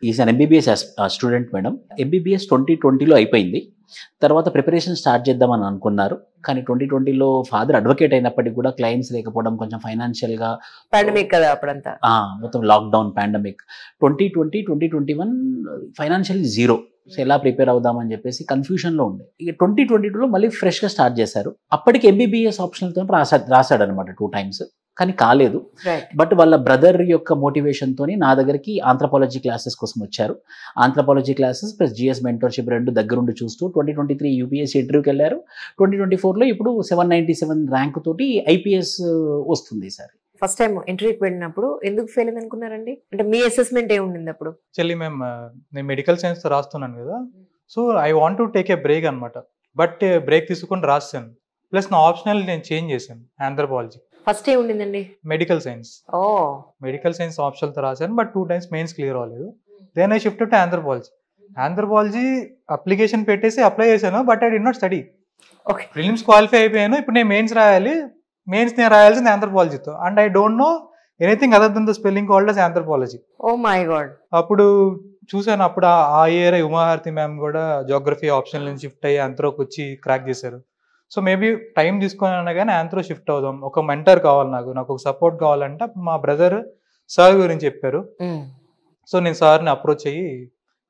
Is an MBBS student madam. MBBS 2020లో అయిపోయింది. తర్వాత ప్రిపరేషన్ స్టార్ట్ చేద్దామని అనుకున్నారు. కానీ 2020లో ఫాదర్ అడ్వకేట్ అయినప్పటికి కూడా క్లయింట్స్ లేకపోవడం, కొంచెం ఫైనాన్షియల్‌గా పాండమిక్ కదా అప్పుడంతా. మొత్తం lockdown, pandemic. 2020, 2021 financially zero. So, ఎలా ప్రిపేర్ అవుదామని చెప్పేసి కన్‌ఫ్యూషన్‌లో ఉండే. ఇక 2022లో మళ్ళీ ఫ్రెష్‌గా స్టార్ట్ చేశారు. అప్పటికి ఎంబీబీఎస్ ఆప్షనల్‌తోని రాసాడనమాట 2 టైమ్స్. కానీ కాలేదు. రైట్. బట్ వాళ్ళ బ్రదర్ యొక్క మోటివేషన్‌తోని నా దగ్గరికి ఆంథ్రోపాలజీ క్లాసెస్ కోసం వచ్చారు. Anthropology classes plus GS mentorship 2 దగ్గరుండి చూస్తూ 2023 యూపీఎస్సీ ఇంటర్వ్యూకెళ్లారు. 2024లో ఇప్పుడు 797 ర్యాంక్ తోటి ఐపీఎస్ వస్తుంది ఈసారి. ఫస్ట్ టైం ఇంటర్వ్యూకి వెళ్ళినప్పుడు ఎందుకు ఫెయిల్ అయింది అనుకున్నారండి? అంటే మీ అసెస్మెంట్ ఏముండింది అప్పుడు? యాక్చువల్లీ నేను మెడికల్ సైన్స్ రాస్తున్నాను కదా, so I want to take a break అనమాట. బట్ బ్రేక్ తీసుకొని రాస్తాను. ప్లస్ నా ఆప్షనల్ నేను చేంజ్ చేశాను ఆంథ్రోపాలజీ. ఫస్ట్ ఏ ఉండిందండి? Medical science. ఓ మెడికల్ సైన్స్ ఆప్షన్తో రాశాను, బట్ 2 టైమ్స్ మెయిన్స్ క్లియర్ అవ్వలేదు. Then I shift to anthropology. Anthropology application పెట్టేసి అప్లై చేశాను, but I did not study. Okay. Prelims qualify అయిపోయాను. ఇప్పుడు నేను మెయిన్స్ రాయాలి. మెయిన్స్ నేను రాయాల్సింది ఆంథ్రోపాలజీతో. And I don't know anything other than the spelling called as anthropology. Oh my god. అప్పుడు చూసాను, అప్పుడు ఆ ఇయర్ ఉమాహారతి మ్యామ్ కూడా జోగ్రఫీ ఆప్షన్ నుంచి షిఫ్ట్ అయ్యి ఆంథ్రోకి వచ్చి క్రాక్ చేశారు. సో మేబీ టైం తీసుకొని అన్నా కానీ ఆంథ్రో షిఫ్ట్ అవుదాం. ఒక మెంటర్ కావాలి, నాకు ఒక సపోర్ట్ కావాలంటే అప్పుడు మా బ్రదర్ సార్ గురించి చెప్పారు. సో నేను సార్ని అప్రోచ్ అయ్యి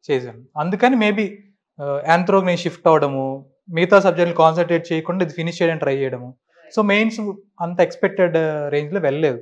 చేశాను. అందుకని మేబీ ఆంథ్రోకి నేను షిఫ్ట్ అవడము, మిగతా సబ్జెక్టులు కాన్సన్ట్రేట్ చేయకుండా ఇది ఫినిష్ చేయడానికి ట్రై చేయడము. సో మెయిన్స్ అంత ఎక్స్పెక్టెడ్ రేంజ్లో వెళ్ళలేదు.